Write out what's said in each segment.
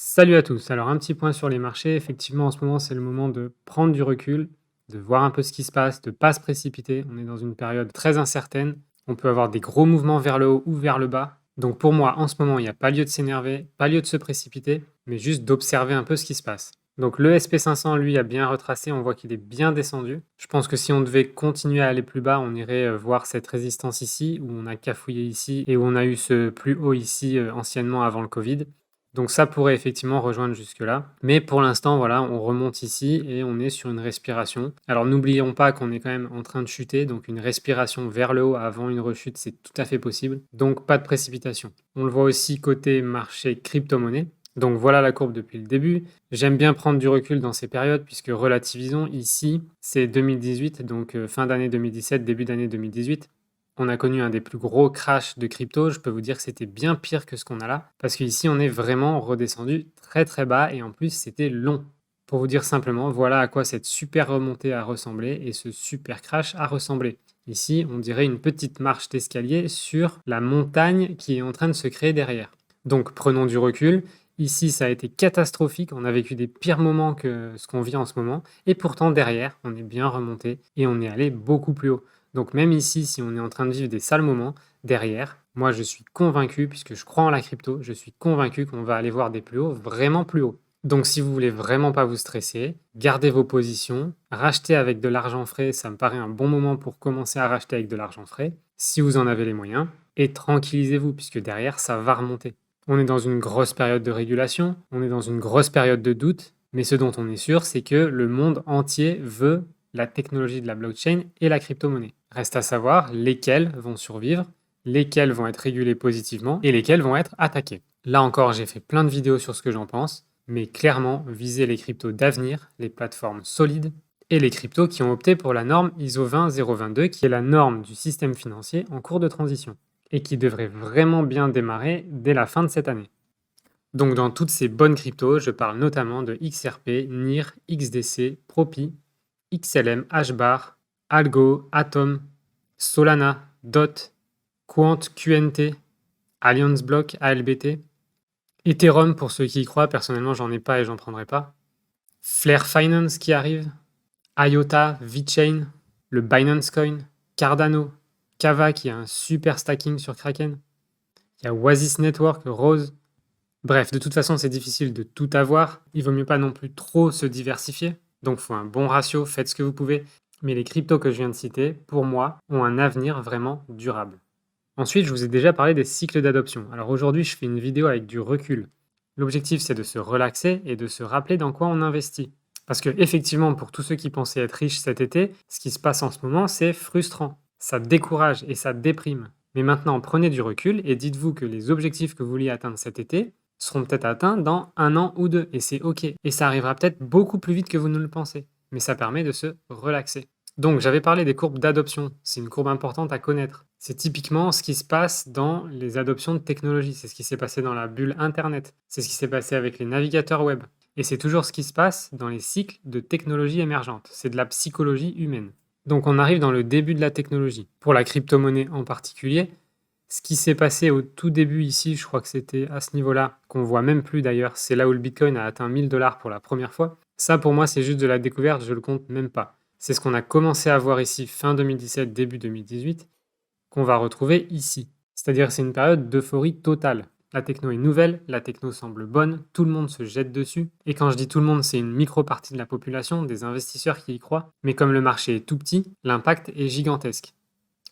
Salut à tous. Alors un petit point sur les marchés. Effectivement, en ce moment, c'est le moment de prendre du recul, de voir un peu ce qui se passe, de ne pas se précipiter. On est dans une période très incertaine. On peut avoir des gros mouvements vers le haut ou vers le bas. Donc pour moi, en ce moment, il n'y a pas lieu de s'énerver, pas lieu de se précipiter, mais juste d'observer un peu ce qui se passe. Donc le SP500, lui, a bien retracé. On voit qu'il est bien descendu. Je pense que si on devait continuer à aller plus bas, on irait voir cette résistance ici, où on a cafouillé ici et où on a eu ce plus haut ici anciennement avant le Covid. Donc ça pourrait effectivement rejoindre jusque-là. Mais pour l'instant, voilà, on remonte ici et on est sur une respiration. Alors n'oublions pas qu'on est quand même en train de chuter, donc une respiration vers le haut avant une rechute, c'est tout à fait possible. Donc pas de précipitation. On le voit aussi côté marché crypto-monnaie. Donc voilà la courbe depuis le début. J'aime bien prendre du recul dans ces périodes puisque relativisons, ici c'est 2018, donc fin d'année 2017, début d'année 2018. On a connu un des plus gros crashs de crypto. Je peux vous dire que c'était bien pire que ce qu'on a là. Parce qu'ici, on est vraiment redescendu très très bas et en plus, c'était long. Pour vous dire simplement, voilà à quoi cette super remontée a ressemblé et ce super crash a ressemblé. Ici, on dirait une petite marche d'escalier sur la montagne qui est en train de se créer derrière. Donc, prenons du recul. Ici, ça a été catastrophique. On a vécu des pires moments que ce qu'on vit en ce moment. Et pourtant, derrière, on est bien remonté et on est allé beaucoup plus haut. Donc même ici, si on est en train de vivre des sales moments, derrière, moi je suis convaincu, puisque je crois en la crypto, je suis convaincu qu'on va aller voir des plus hauts, vraiment plus hauts. Donc si vous voulez vraiment pas vous stresser, gardez vos positions, rachetez avec de l'argent frais, ça me paraît un bon moment pour commencer à racheter avec de l'argent frais, si vous en avez les moyens, et tranquillisez-vous, puisque derrière, ça va remonter. On est dans une grosse période de régulation, on est dans une grosse période de doute, mais ce dont on est sûr, c'est que le monde entier veut la technologie de la blockchain et la crypto-monnaie. Reste à savoir lesquels vont survivre, lesquels vont être régulés positivement et lesquels vont être attaqués. Là encore, j'ai fait plein de vidéos sur ce que j'en pense, mais clairement, visez les cryptos d'avenir, les plateformes solides et les cryptos qui ont opté pour la norme ISO 20022, qui est la norme du système financier en cours de transition et qui devrait vraiment bien démarrer dès la fin de cette année. Donc dans toutes ces bonnes cryptos, je parle notamment de XRP, NIR, XDC, Propi, XLM, HBAR, Algo, Atom, Solana, DOT, Quant, QNT, Alliance Block, ALBT, Ethereum pour ceux qui y croient, personnellement j'en ai pas et j'en prendrai pas, Flare Finance qui arrive, IOTA, VeChain, le Binance Coin, Cardano, Kava qui a un super stacking sur Kraken, il y a Oasis Network, Rose. Bref, de toute façon, c'est difficile de tout avoir. Il vaut mieux pas non plus trop se diversifier. Donc, il faut un bon ratio, faites ce que vous pouvez. Mais les cryptos que je viens de citer, pour moi, ont un avenir vraiment durable. Ensuite, je vous ai déjà parlé des cycles d'adoption. Alors aujourd'hui, je fais une vidéo avec du recul. L'objectif, c'est de se relaxer et de se rappeler dans quoi on investit. Parce que effectivement, pour tous ceux qui pensaient être riches cet été, ce qui se passe en ce moment, c'est frustrant. Ça décourage et ça déprime. Mais maintenant, prenez du recul et dites-vous que les objectifs que vous vouliez atteindre cet été seront peut-être atteints dans 1 an ou 2, et c'est OK. Et ça arrivera peut-être beaucoup plus vite que vous ne le pensez. Mais ça permet de se relaxer. Donc, j'avais parlé des courbes d'adoption. C'est une courbe importante à connaître. C'est typiquement ce qui se passe dans les adoptions de technologies. C'est ce qui s'est passé dans la bulle Internet. C'est ce qui s'est passé avec les navigateurs web. Et c'est toujours ce qui se passe dans les cycles de technologie émergente. C'est de la psychologie humaine. Donc, on arrive dans le début de la technologie. Pour la crypto-monnaie en particulier, ce qui s'est passé au tout début ici, je crois que c'était à ce niveau-là, qu'on voit même plus d'ailleurs, c'est là où le Bitcoin a atteint 1000 $ pour la première fois. Ça, pour moi, c'est juste de la découverte, je le compte même pas. C'est ce qu'on a commencé à voir ici fin 2017, début 2018, qu'on va retrouver ici. C'est-à-dire c'est une période d'euphorie totale. La techno est nouvelle, la techno semble bonne, tout le monde se jette dessus. Et quand je dis tout le monde, c'est une micro-partie de la population, des investisseurs qui y croient. Mais comme le marché est tout petit, l'impact est gigantesque.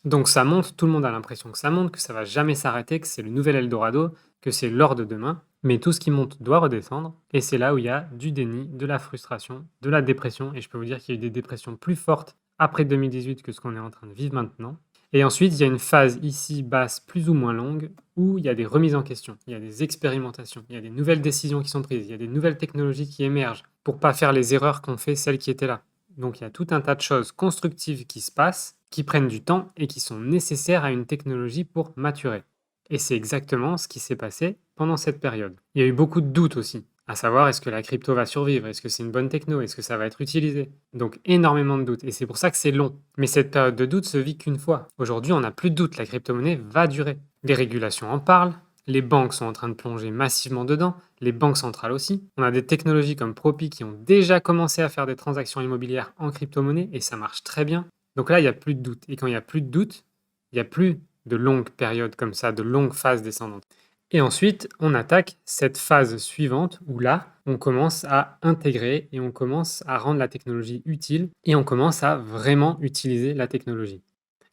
Donc ça monte, tout le monde a l'impression que ça monte, que ça va jamais s'arrêter, que c'est le nouvel Eldorado, que c'est l'or de demain. Mais tout ce qui monte doit redescendre, et c'est là où il y a du déni, de la frustration, de la dépression, et je peux vous dire qu'il y a eu des dépressions plus fortes après 2018 que ce qu'on est en train de vivre maintenant. Et ensuite, il y a une phase ici basse plus ou moins longue où il y a des remises en question, il y a des expérimentations, il y a des nouvelles décisions qui sont prises, il y a des nouvelles technologies qui émergent pour pas faire les erreurs qu'ont fait celles qui étaient là. Donc il y a tout un tas de choses constructives qui se passent, qui prennent du temps et qui sont nécessaires à une technologie pour maturer. Et c'est exactement ce qui s'est passé pendant cette période. Il y a eu beaucoup de doutes aussi, à savoir est-ce que la crypto va survivre, est-ce que c'est une bonne techno, est-ce que ça va être utilisé. Donc énormément de doutes, et c'est pour ça que c'est long. Mais cette période de doute se vit qu'une fois. Aujourd'hui, on n'a plus de doute, la crypto-monnaie va durer. Les régulations en parlent, Les banques sont en train de plonger massivement dedans, les banques centrales aussi. On a des technologies comme Propi qui ont déjà commencé à faire des transactions immobilières en crypto-monnaie et ça marche très bien. Donc là, il n'y a plus de doute. Et quand il n'y a plus de doute, il n'y a plus de longues périodes comme ça, de longues phases descendantes. Et ensuite, on attaque cette phase suivante où là, on commence à intégrer et on commence à rendre la technologie utile et on commence à vraiment utiliser la technologie.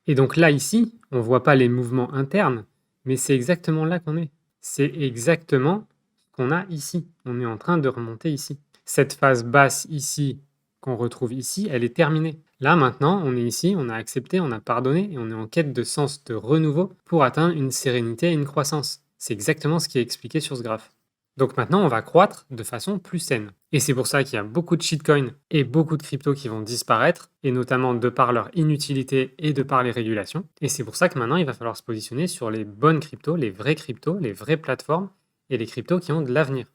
Et donc là, ici, on ne voit pas les mouvements internes, mais c'est exactement là qu'on est. C'est exactement ce qu'on a ici. On est en train de remonter ici. Cette phase basse ici, qu'on retrouve ici, elle est terminée. Là, maintenant, on est ici, on a accepté, on a pardonné et on est en quête de sens de renouveau pour atteindre une sérénité et une croissance. C'est exactement ce qui est expliqué sur ce graphe. Donc maintenant, on va croître de façon plus saine. Et c'est pour ça qu'il y a beaucoup de shitcoins et beaucoup de cryptos qui vont disparaître, et notamment de par leur inutilité et de par les régulations. Et c'est pour ça que maintenant, il va falloir se positionner sur les bonnes cryptos, les vraies plateformes et les cryptos qui ont de l'avenir.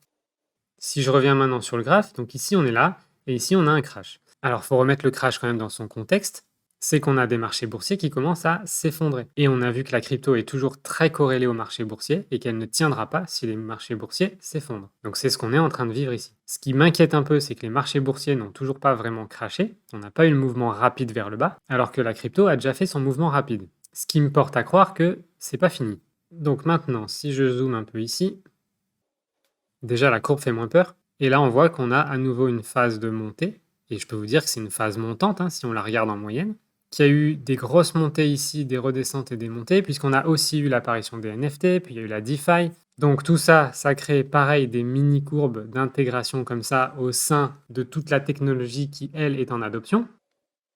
Si je reviens maintenant sur le graphe, donc ici on est là, et ici on a un crash. Alors il faut remettre le crash quand même dans son contexte, c'est qu'on a des marchés boursiers qui commencent à s'effondrer. Et on a vu que la crypto est toujours très corrélée au marché boursier et qu'elle ne tiendra pas si les marchés boursiers s'effondrent. Donc c'est ce qu'on est en train de vivre ici. Ce qui m'inquiète un peu, c'est que les marchés boursiers n'ont toujours pas vraiment crashé, on n'a pas eu le mouvement rapide vers le bas, alors que la crypto a déjà fait son mouvement rapide. Ce qui me porte à croire que c'est pas fini. Donc maintenant, si je zoome un peu ici, déjà la courbe fait moins peur. Et là, on voit qu'on a à nouveau une phase de montée. Et je peux vous dire que c'est une phase montante, si on la regarde en moyenne, qui a eu des grosses montées ici, des redescentes et des montées, puisqu'on a aussi eu l'apparition des NFT, puis il y a eu la DeFi. Donc tout ça, ça crée pareil des mini-courbes d'intégration comme ça au sein de toute la technologie qui, elle, est en adoption.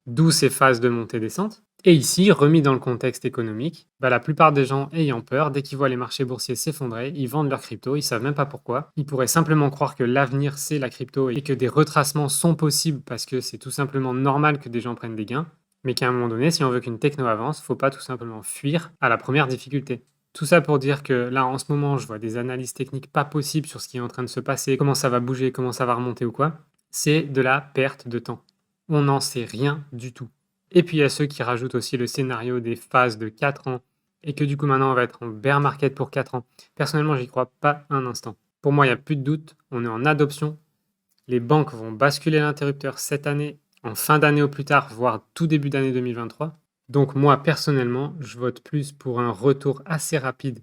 D'où ces phases de montée-descente. Et ici, remis dans le contexte économique, la plupart des gens ayant peur, dès qu'ils voient les marchés boursiers s'effondrer, ils vendent leurs cryptos, ils savent même pas pourquoi. Ils pourraient simplement croire que l'avenir c'est la crypto et que des retracements sont possibles parce que c'est tout simplement normal que des gens prennent des gains, mais qu'à un moment donné, si on veut qu'une techno avance, faut pas tout simplement fuir à la première difficulté. Tout ça pour dire que là, en ce moment, je vois des analyses techniques pas possibles sur ce qui est en train de se passer, comment ça va bouger, comment ça va remonter ou quoi. C'est de la perte de temps. On n'en sait rien du tout. Et puis il y a ceux qui rajoutent aussi le scénario des phases de 4 ans et que du coup maintenant on va être en bear market pour 4 ans. Personnellement, j'y crois pas un instant. Pour moi, il n'y a plus de doute, on est en adoption. Les banques vont basculer l'interrupteur cette année, en fin d'année au plus tard, voire tout début d'année 2023. Donc moi, personnellement, je vote plus pour un retour assez rapide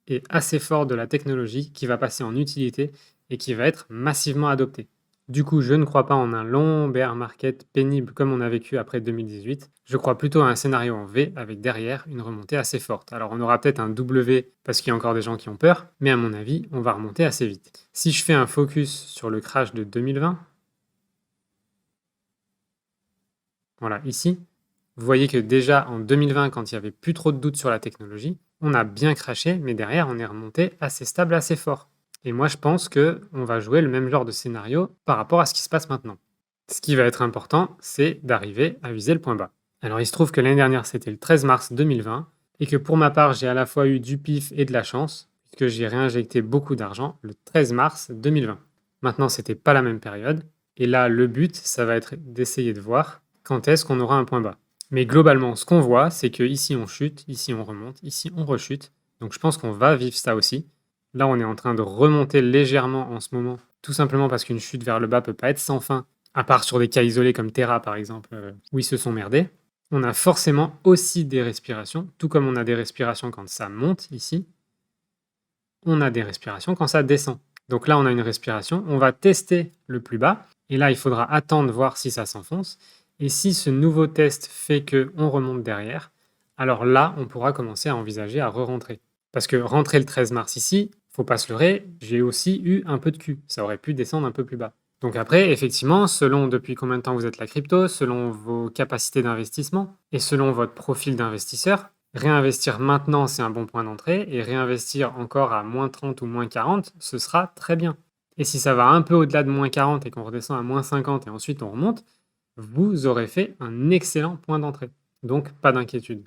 et assez fort de la technologie qui va passer en utilité et qui va être massivement adoptée. Du coup, je ne crois pas en un long bear market pénible comme on a vécu après 2018. Je crois plutôt à un scénario en V avec derrière une remontée assez forte. Alors on aura peut-être un W parce qu'il y a encore des gens qui ont peur, mais à mon avis, on va remonter assez vite. Si je fais un focus sur le crash de 2020, voilà, ici, vous voyez que déjà en 2020, quand il n'y avait plus trop de doutes sur la technologie, on a bien craché, mais derrière, on est remonté assez stable, assez fort. Et moi, je pense que on va jouer le même genre de scénario par rapport à ce qui se passe maintenant. Ce qui va être important, c'est d'arriver à viser le point bas. Alors, il se trouve que l'année dernière, c'était le 13 mars 2020, et que pour ma part, j'ai à la fois eu du pif et de la chance, puisque j'ai réinjecté beaucoup d'argent le 13 mars 2020. Maintenant, c'était pas la même période, et là, le but, ça va être d'essayer de voir quand est-ce qu'on aura un point bas. Mais globalement, ce qu'on voit, c'est que ici on chute, ici on remonte, ici on rechute. Donc je pense qu'on va vivre ça aussi. Là, on est en train de remonter légèrement en ce moment, tout simplement parce qu'une chute vers le bas peut pas être sans fin, à part sur des cas isolés comme Terra par exemple, où ils se sont merdés. On a forcément aussi des respirations, tout comme on a des respirations quand ça monte ici, on a des respirations quand ça descend. Donc là, on a une respiration, on va tester le plus bas, et là, il faudra attendre voir si ça s'enfonce. Et si ce nouveau test fait qu'on remonte derrière, alors là, on pourra commencer à envisager à re-rentrer. Parce que rentrer le 13 mars ici, faut pas se leurrer, j'ai aussi eu un peu de cul. Ça aurait pu descendre un peu plus bas. Donc après, effectivement, selon depuis combien de temps vous êtes la crypto, selon vos capacités d'investissement et selon votre profil d'investisseur, réinvestir maintenant, c'est un bon point d'entrée, et réinvestir encore à moins 30 ou moins 40, ce sera très bien. Et si ça va un peu au-delà de moins 40 et qu'on redescend à moins 50 et ensuite on remonte, vous aurez fait un excellent point d'entrée. Donc pas d'inquiétude.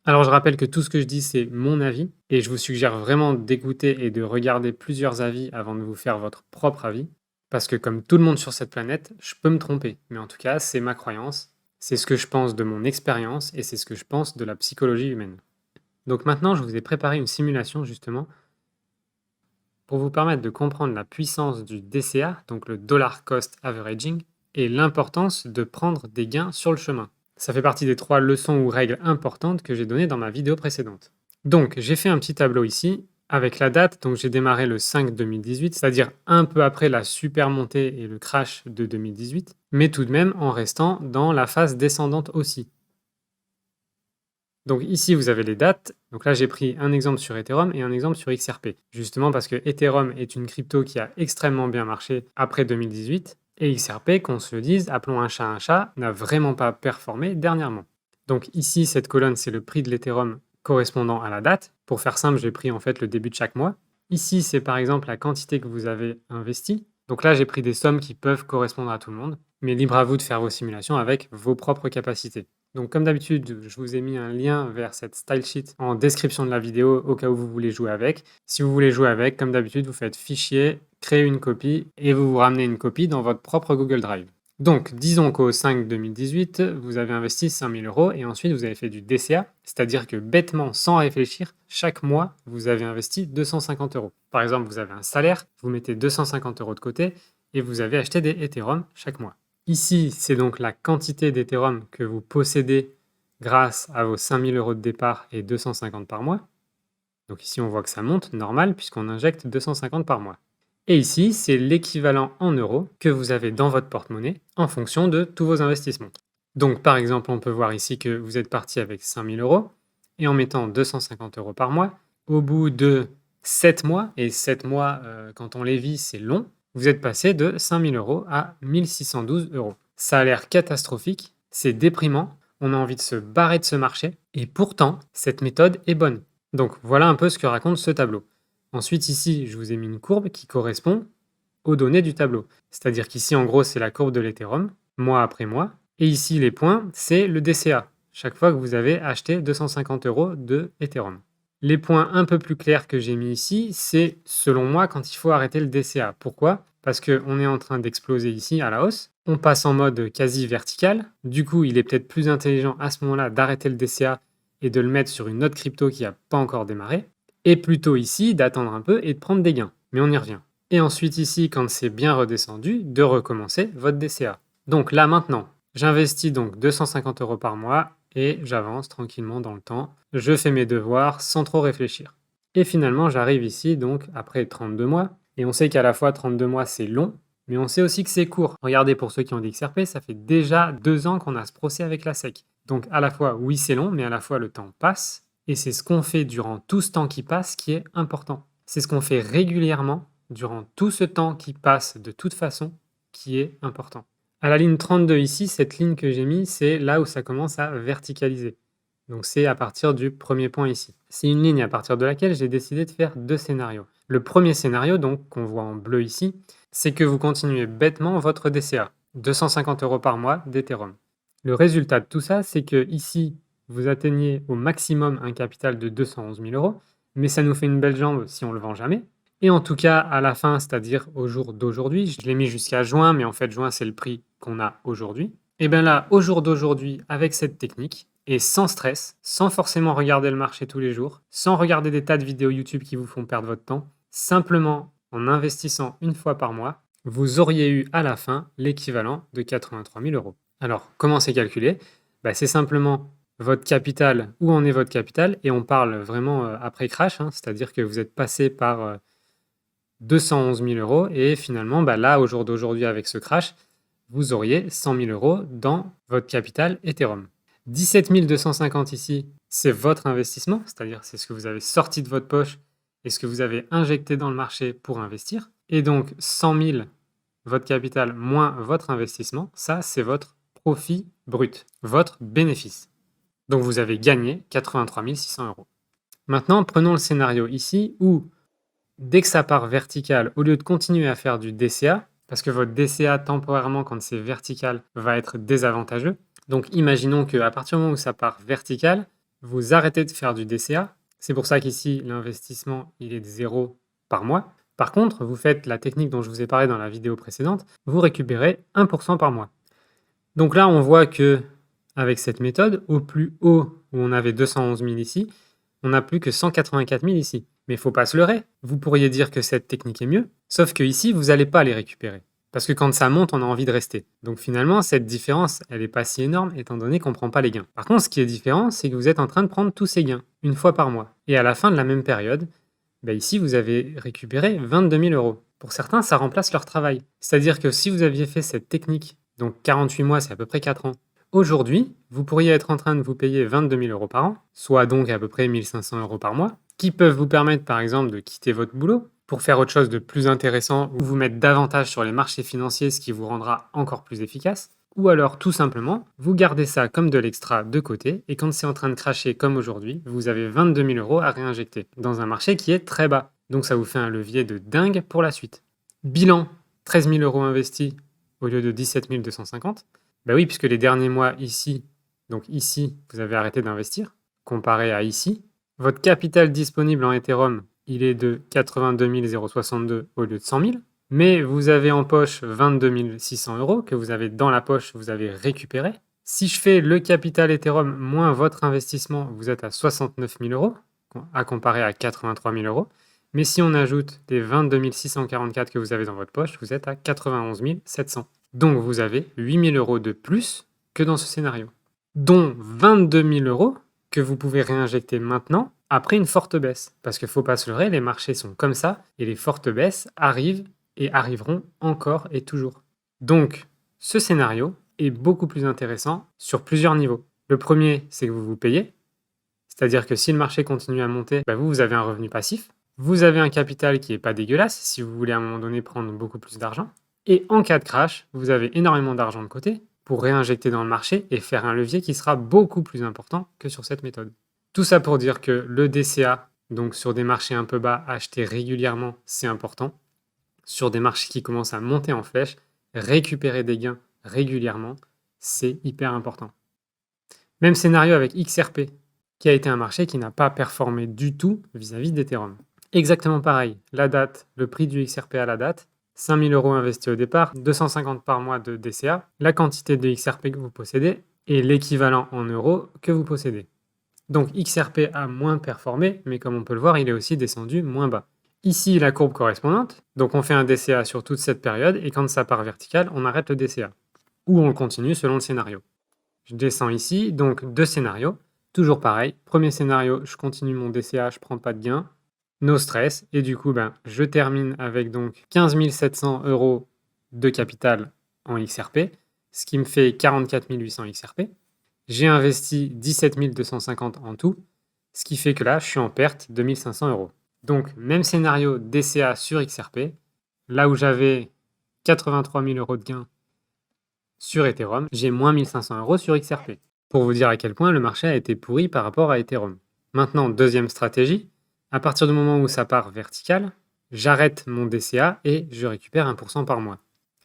Alors je rappelle que tout ce que je dis, c'est mon avis, et je vous suggère vraiment d'écouter et de regarder plusieurs avis avant de vous faire votre propre avis, parce que comme tout le monde sur cette planète, je peux me tromper, mais en tout cas, c'est ma croyance, c'est ce que je pense de mon expérience, et c'est ce que je pense de la psychologie humaine. Donc maintenant, je vous ai préparé une simulation justement pour vous permettre de comprendre la puissance du DCA, donc le Dollar Cost Averaging, et l'importance de prendre des gains sur le chemin. Ça fait partie des 3 leçons ou règles importantes que j'ai données dans ma vidéo précédente. Donc, j'ai fait un petit tableau ici avec la date. Donc, j'ai démarré le 5 2018, c'est-à-dire un peu après la super montée et le crash de 2018, mais tout de même en restant dans la phase descendante aussi. Donc ici, vous avez les dates. Donc là, j'ai pris un exemple sur Ethereum et un exemple sur XRP, justement parce que Ethereum est une crypto qui a extrêmement bien marché après 2018, et XRP, qu'on se le dise, appelons un chat, n'a vraiment pas performé dernièrement. Donc ici, cette colonne, c'est le prix de l'Ethereum correspondant à la date. Pour faire simple, j'ai pris en fait le début de chaque mois. Ici, c'est par exemple la quantité que vous avez investie. Donc là, j'ai pris des sommes qui peuvent correspondre à tout le monde, mais libre à vous de faire vos simulations avec vos propres capacités. Donc comme d'habitude, je vous ai mis un lien vers cette style sheet en description de la vidéo au cas où vous voulez jouer avec. Si vous voulez jouer avec, comme d'habitude, vous faites fichier, créer une copie et vous vous ramenez une copie dans votre propre Google Drive. Donc, disons qu'au 5 2018, vous avez investi 5 000 euros et ensuite vous avez fait du DCA, c'est-à-dire que bêtement, sans réfléchir, chaque mois, vous avez investi 250 euros. Par exemple, vous avez un salaire, vous mettez 250 euros de côté et vous avez acheté des Ethereum chaque mois. Ici, c'est donc la quantité d'Ethereum que vous possédez grâce à vos 5 000 euros de départ et 250 par mois. Donc ici, on voit que ça monte, normal, puisqu'on injecte 250 par mois. Et ici, c'est l'équivalent en euros que vous avez dans votre porte-monnaie en fonction de tous vos investissements. Donc par exemple, on peut voir ici que vous êtes parti avec 5 000 euros et en mettant 250 euros par mois, au bout de 7 mois, et 7 mois, quand on les vit, c'est long, vous êtes passé de 5 000 euros à 1 612 euros. Ça a l'air catastrophique, c'est déprimant, on a envie de se barrer de ce marché, et pourtant, cette méthode est bonne. Donc voilà un peu ce que raconte ce tableau. Ensuite, ici, je vous ai mis une courbe qui correspond aux données du tableau. C'est-à-dire qu'ici, en gros, c'est la courbe de l'Ethereum, mois après mois. Et ici, les points, c'est le DCA, chaque fois que vous avez acheté 250 euros de Ethereum. Les points un peu plus clairs que j'ai mis ici, c'est selon moi quand il faut arrêter le DCA. Pourquoi? Parce qu'on est en train d'exploser ici à la hausse. On passe en mode quasi vertical. Du coup, il est peut-être plus intelligent à ce moment-là d'arrêter le DCA et de le mettre sur une autre crypto qui n'a pas encore démarré. Et plutôt ici, d'attendre un peu et de prendre des gains. Mais on y revient. Et ensuite ici, quand c'est bien redescendu, de recommencer votre DCA. Donc là maintenant, j'investis donc 250 euros par mois et j'avance tranquillement dans le temps. Je fais mes devoirs sans trop réfléchir. Et finalement, j'arrive ici donc après 32 mois. Et on sait qu'à la fois 32 mois c'est long, mais on sait aussi que c'est court. Regardez pour ceux qui ont dit XRP, ça fait déjà 2 ans qu'on a ce procès avec la SEC. Donc à la fois oui c'est long, mais à la fois le temps passe. Et c'est ce qu'on fait durant tout ce temps qui passe qui est important. C'est ce qu'on fait régulièrement durant tout ce temps qui passe de toute façon qui est important. À la ligne 32 ici, cette ligne que j'ai mise, c'est là où ça commence à verticaliser. Donc c'est à partir du premier point ici. C'est une ligne à partir de laquelle j'ai décidé de faire 2 scénarios. Le premier scénario, donc qu'on voit en bleu ici, c'est que vous continuez bêtement votre DCA, 250 euros par mois d'Ethereum. Le résultat de tout ça, c'est que ici, vous atteignez au maximum un capital de 211 000 euros, mais ça nous fait une belle jambe si on le vend jamais. Et en tout cas, à la fin, c'est-à-dire au jour d'aujourd'hui, je l'ai mis jusqu'à juin, mais en fait, juin, c'est le prix qu'on a aujourd'hui. Et bien là, au jour d'aujourd'hui, avec cette technique, et sans stress, sans forcément regarder le marché tous les jours, sans regarder des tas de vidéos YouTube qui vous font perdre votre temps, simplement en investissant une fois par mois, vous auriez eu à la fin l'équivalent de 83 000 euros. Alors, comment c'est calculé? C'est simplement votre capital, où en est votre capital, et on parle vraiment après crash, c'est-à-dire que vous êtes passé par 211 000 euros, et finalement, là, au jour d'aujourd'hui, avec ce crash, vous auriez 100 000 euros dans votre capital Ethereum. 17 250 ici, c'est votre investissement, c'est-à-dire c'est ce que vous avez sorti de votre poche et ce que vous avez injecté dans le marché pour investir. Et donc 100 000, votre capital moins votre investissement, ça c'est votre profit brut, votre bénéfice. Donc vous avez gagné 83 600 euros. Maintenant, prenons le scénario ici où dès que ça part vertical, au lieu de continuer à faire du DCA, parce que votre DCA temporairement quand c'est vertical va être désavantageux. Donc imaginons qu'à partir du moment où ça part vertical, vous arrêtez de faire du DCA. C'est pour ça qu'ici l'investissement il est de 0 par mois. Par contre, vous faites la technique dont je vous ai parlé dans la vidéo précédente, vous récupérez 1% par mois. Donc là on voit que avec cette méthode, au plus haut où on avait 211 000 ici, on n'a plus que 184 000 ici. Mais faut pas se leurrer. Vous pourriez dire que cette technique est mieux, sauf que ici, vous n'allez pas les récupérer. Parce que quand ça monte, on a envie de rester. Donc finalement, cette différence, elle n'est pas si énorme étant donné qu'on ne prend pas les gains. Par contre, ce qui est différent, c'est que vous êtes en train de prendre tous ces gains, une fois par mois. Et à la fin de la même période, ici, vous avez récupéré 22 000 euros. Pour certains, ça remplace leur travail. C'est-à-dire que si vous aviez fait cette technique, donc 48 mois, c'est à peu près 4 ans, aujourd'hui, vous pourriez être en train de vous payer 22 000 euros par an, soit donc à peu près 1 500 euros par mois, qui peuvent vous permettre par exemple de quitter votre boulot pour faire autre chose de plus intéressant ou vous mettre davantage sur les marchés financiers, ce qui vous rendra encore plus efficace. Ou alors, tout simplement, vous gardez ça comme de l'extra de côté et quand c'est en train de cracher comme aujourd'hui, vous avez 22 000 euros à réinjecter dans un marché qui est très bas. Donc ça vous fait un levier de dingue pour la suite. Bilan, 13 000 euros investis au lieu de 17 250. Bah oui, puisque les derniers mois ici, donc ici, vous avez arrêté d'investir, comparé à ici. Votre capital disponible en Ethereum, il est de 82 062 au lieu de 100 000. Mais vous avez en poche 22 600 euros que vous avez dans la poche, vous avez récupéré. Si je fais le capital Ethereum moins votre investissement, vous êtes à 69 000 euros, à comparer à 83 000 euros. Mais si on ajoute les 22 644 que vous avez dans votre poche, vous êtes à 91 700. Donc vous avez 8 000 euros de plus que dans ce scénario, dont 22 000 euros que vous pouvez réinjecter maintenant après une forte baisse. Parce qu'il ne faut pas se leurrer, les marchés sont comme ça et les fortes baisses arrivent et arriveront encore et toujours. Donc, ce scénario est beaucoup plus intéressant sur plusieurs niveaux. Le premier, c'est que vous vous payez, c'est-à-dire que si le marché continue à monter, vous avez un revenu passif, vous avez un capital qui n'est pas dégueulasse si vous voulez à un moment donné prendre beaucoup plus d'argent, et en cas de crash, vous avez énormément d'argent de côté pour réinjecter dans le marché et faire un levier qui sera beaucoup plus important que sur cette méthode. Tout ça pour dire que le DCA, donc sur des marchés un peu bas, acheter régulièrement, c'est important. Sur des marchés qui commencent à monter en flèche, récupérer des gains régulièrement, c'est hyper important. Même scénario avec XRP, qui a été un marché qui n'a pas performé du tout vis-à-vis d'Ethereum. Exactement pareil, la date, le prix du XRP à la date, 5 000 euros investis au départ, 250 par mois de DCA, la quantité de XRP que vous possédez et l'équivalent en euros que vous possédez. Donc XRP a moins performé, mais comme on peut le voir, il est aussi descendu moins bas. Ici, la courbe correspondante, donc on fait un DCA sur toute cette période, et quand ça part vertical, on arrête le DCA. Ou on le continue selon le scénario. Je descends ici, donc deux scénarios, toujours pareil. Premier scénario, je continue mon DCA, je prends pas de gain, no stress, et du coup, je termine avec donc 15 700 euros de capital en XRP, ce qui me fait 44 800 XRP. J'ai investi 17 250 en tout, ce qui fait que là, je suis en perte de 1 500 euros. Donc, même scénario DCA sur XRP, là où j'avais 83 000 euros de gains sur Ethereum, j'ai moins 1 500 euros sur XRP. Pour vous dire à quel point le marché a été pourri par rapport à Ethereum. Maintenant, deuxième stratégie, à partir du moment où ça part vertical, j'arrête mon DCA et je récupère 1% par mois.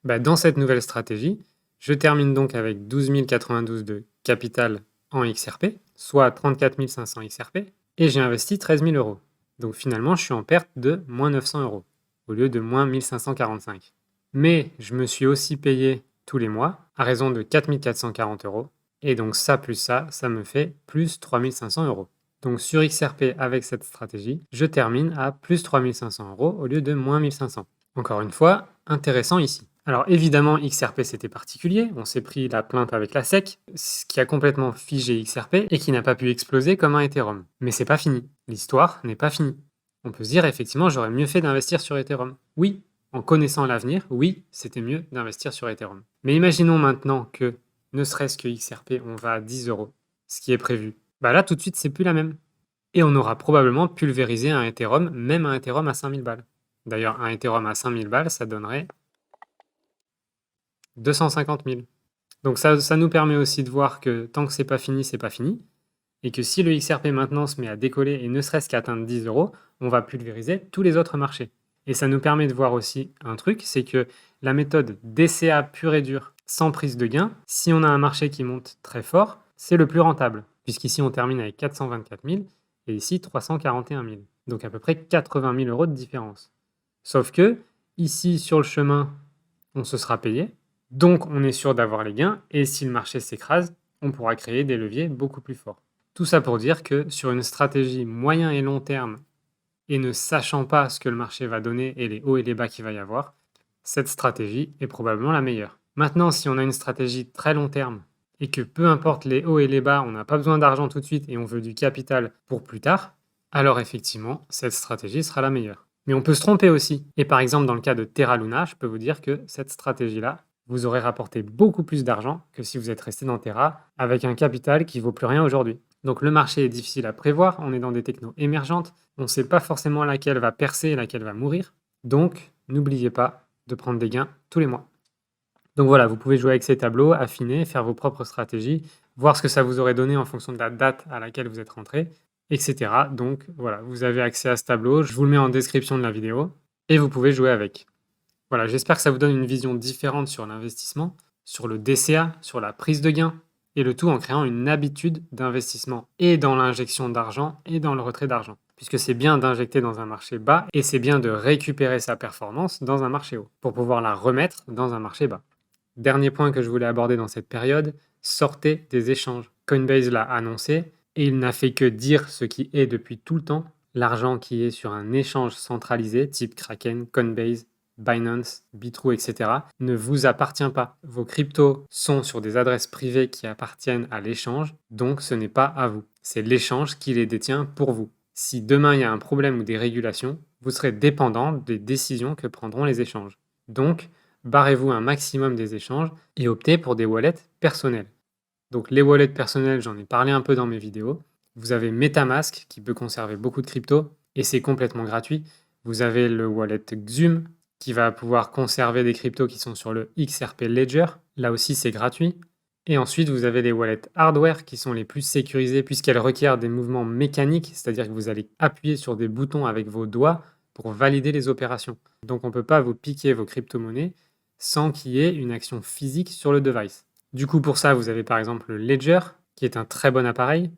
Dans cette nouvelle stratégie, je termine donc avec 12 092 de capital en XRP, soit 34 500 XRP, et j'ai investi 13 000 euros. Donc finalement, je suis en perte de moins 900 euros, au lieu de moins 1545. Mais je me suis aussi payé tous les mois, à raison de 4 440 euros, et donc ça plus ça me fait plus 3 500 euros. Donc sur XRP avec cette stratégie, je termine à plus 3 500 euros au lieu de moins 1500. Encore une fois, intéressant ici. Alors évidemment, XRP c'était particulier, on s'est pris la plainte avec la SEC, ce qui a complètement figé XRP et qui n'a pas pu exploser comme un Ethereum. Mais c'est pas fini, l'histoire n'est pas finie. On peut se dire effectivement j'aurais mieux fait d'investir sur Ethereum. Oui, en connaissant l'avenir, oui, c'était mieux d'investir sur Ethereum. Mais imaginons maintenant que, ne serait-ce que XRP, on va à 10 euros, ce qui est prévu. Là tout de suite c'est plus la même. Et on aura probablement pulvérisé un Ethereum, même un Ethereum à 5000 balles. D'ailleurs, un Ethereum à 5000 balles, ça donnerait 250 000. Donc ça nous permet aussi de voir que tant que c'est pas fini, et que si le XRP maintenant se met à décoller et ne serait-ce qu'à atteindre 10 euros, on va pulvériser tous les autres marchés. Et ça nous permet de voir aussi un truc, c'est que la méthode DCA pure et dure, sans prise de gain, si on a un marché qui monte très fort, c'est le plus rentable, puisqu'ici on termine avec 424 000 et ici 341 000. Donc à peu près 80 000 euros de différence. Sauf que, ici sur le chemin, on se sera payé, donc on est sûr d'avoir les gains, et si le marché s'écrase, on pourra créer des leviers beaucoup plus forts. Tout ça pour dire que sur une stratégie moyen et long terme et ne sachant pas ce que le marché va donner et les hauts et les bas qu'il va y avoir, cette stratégie est probablement la meilleure. Maintenant, si on a une stratégie très long terme et que peu importe les hauts et les bas, on n'a pas besoin d'argent tout de suite et on veut du capital pour plus tard, alors effectivement, cette stratégie sera la meilleure. Mais on peut se tromper aussi. Et par exemple, dans le cas de Terra Luna, je peux vous dire que cette stratégie-là vous aurez rapporté beaucoup plus d'argent que si vous êtes resté dans Terra avec un capital qui vaut plus rien aujourd'hui. Donc le marché est difficile à prévoir, on est dans des technos émergentes, on ne sait pas forcément laquelle va percer et laquelle va mourir. Donc n'oubliez pas de prendre des gains tous les mois. Donc voilà, vous pouvez jouer avec ces tableaux, affiner, faire vos propres stratégies, voir ce que ça vous aurait donné en fonction de la date à laquelle vous êtes rentré, etc. Donc voilà, vous avez accès à ce tableau, je vous le mets en description de la vidéo et vous pouvez jouer avec. Voilà, j'espère que ça vous donne une vision différente sur l'investissement, sur le DCA, sur la prise de gain, et le tout en créant une habitude d'investissement et dans l'injection d'argent et dans le retrait d'argent. Puisque c'est bien d'injecter dans un marché bas et c'est bien de récupérer sa performance dans un marché haut pour pouvoir la remettre dans un marché bas. Dernier point que je voulais aborder dans cette période, sortez des échanges. Coinbase l'a annoncé et il n'a fait que dire ce qui est depuis tout le temps. L'argent qui est sur un échange centralisé type Kraken, Coinbase, Binance, Bitrue, etc., ne vous appartient pas. Vos cryptos sont sur des adresses privées qui appartiennent à l'échange, donc ce n'est pas à vous. C'est l'échange qui les détient pour vous. Si demain il y a un problème ou des régulations, vous serez dépendant des décisions que prendront les échanges. Donc, barrez-vous un maximum des échanges et optez pour des wallets personnels. Donc les wallets personnels, j'en ai parlé un peu dans mes vidéos. Vous avez MetaMask qui peut conserver beaucoup de crypto et c'est complètement gratuit. Vous avez le wallet Xum qui va pouvoir conserver des cryptos qui sont sur le XRP Ledger. Là aussi, c'est gratuit. Et ensuite, vous avez les wallets hardware qui sont les plus sécurisées puisqu'elles requièrent des mouvements mécaniques, c'est-à-dire que vous allez appuyer sur des boutons avec vos doigts pour valider les opérations. Donc on ne peut pas vous piquer vos crypto-monnaies sans qu'il y ait une action physique sur le device. Du coup, pour ça, vous avez par exemple le Ledger, qui est un très bon appareil.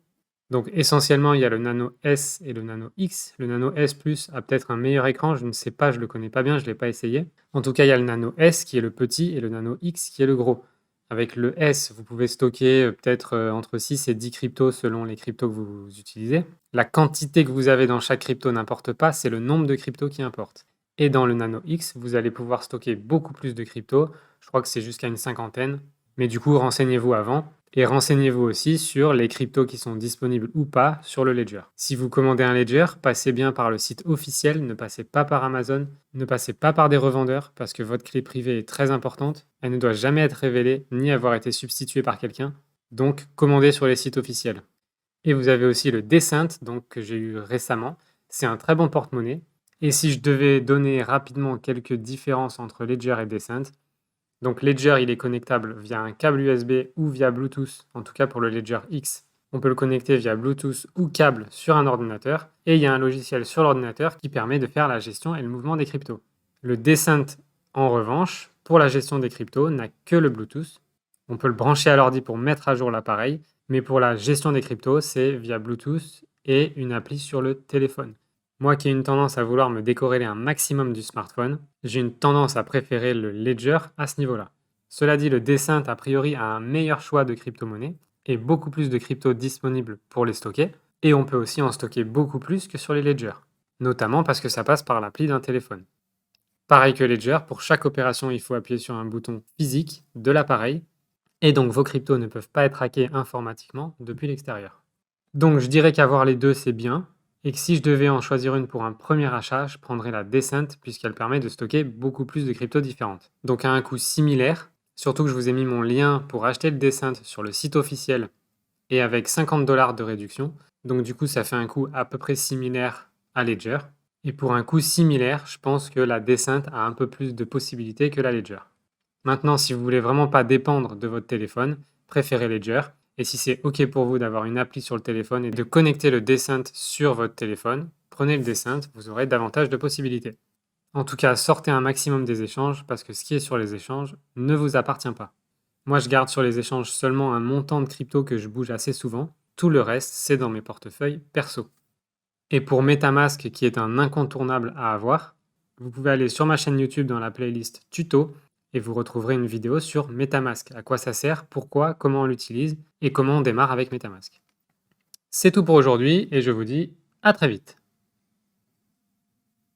Donc essentiellement, il y a le Nano S et le Nano X. Le Nano S Plus a peut-être un meilleur écran, je ne sais pas, je ne le connais pas bien, je ne l'ai pas essayé. En tout cas, il y a le Nano S qui est le petit et le Nano X qui est le gros. Avec le S, vous pouvez stocker peut-être entre 6 et 10 cryptos selon les cryptos que vous utilisez. La quantité que vous avez dans chaque crypto n'importe pas, c'est le nombre de cryptos qui importe. Et dans le Nano X, vous allez pouvoir stocker beaucoup plus de cryptos. Je crois que c'est jusqu'à une cinquantaine. Mais du coup, renseignez-vous avant. Et renseignez-vous aussi sur les cryptos qui sont disponibles ou pas sur le Ledger. Si vous commandez un Ledger, passez bien par le site officiel, ne passez pas par Amazon, ne passez pas par des revendeurs parce que votre clé privée est très importante. Elle ne doit jamais être révélée ni avoir été substituée par quelqu'un. Donc, commandez sur les sites officiels. Et vous avez aussi le Descent, donc que j'ai eu récemment. C'est un très bon porte-monnaie. Et si je devais donner rapidement quelques différences entre Ledger et Descent, donc Ledger, il est connectable via un câble USB ou via Bluetooth, en tout cas pour le Ledger X. On peut le connecter via Bluetooth ou câble sur un ordinateur et il y a un logiciel sur l'ordinateur qui permet de faire la gestion et le mouvement des cryptos. Le Descent, en revanche, pour la gestion des cryptos, n'a que le Bluetooth. On peut le brancher à l'ordi pour mettre à jour l'appareil, mais pour la gestion des cryptos, c'est via Bluetooth et une appli sur le téléphone. Moi qui ai une tendance à vouloir me décorréler un maximum du smartphone, j'ai une tendance à préférer le Ledger à ce niveau-là. Cela dit, le Descent a priori a un meilleur choix de crypto-monnaies et beaucoup plus de cryptos disponibles pour les stocker, et on peut aussi en stocker beaucoup plus que sur les Ledger, notamment parce que ça passe par l'appli d'un téléphone. Pareil que Ledger, pour chaque opération, il faut appuyer sur un bouton physique de l'appareil, et donc vos cryptos ne peuvent pas être hackés informatiquement depuis l'extérieur. Donc je dirais qu'avoir les deux, c'est bien, et que si je devais en choisir une pour un premier achat, je prendrais la Descent puisqu'elle permet de stocker beaucoup plus de cryptos différentes. Donc à un coût similaire, surtout que je vous ai mis mon lien pour acheter le Descent sur le site officiel et avec 50$ de réduction. Donc du coup, ça fait un coût à peu près similaire à Ledger. Et pour un coût similaire, je pense que la Descent a un peu plus de possibilités que la Ledger. Maintenant, si vous voulez vraiment pas dépendre de votre téléphone, préférez Ledger. Et si c'est OK pour vous d'avoir une appli sur le téléphone et de connecter le Descent sur votre téléphone, prenez le Descent, vous aurez davantage de possibilités. En tout cas, sortez un maximum des échanges parce que ce qui est sur les échanges ne vous appartient pas. Moi, je garde sur les échanges seulement un montant de crypto que je bouge assez souvent. Tout le reste, c'est dans mes portefeuilles perso. Et pour MetaMask, qui est un incontournable à avoir, vous pouvez aller sur ma chaîne YouTube dans la playlist tuto et vous retrouverez une vidéo sur MetaMask, à quoi ça sert, pourquoi, comment on l'utilise et comment on démarre avec MetaMask. C'est tout pour aujourd'hui et je vous dis à très vite.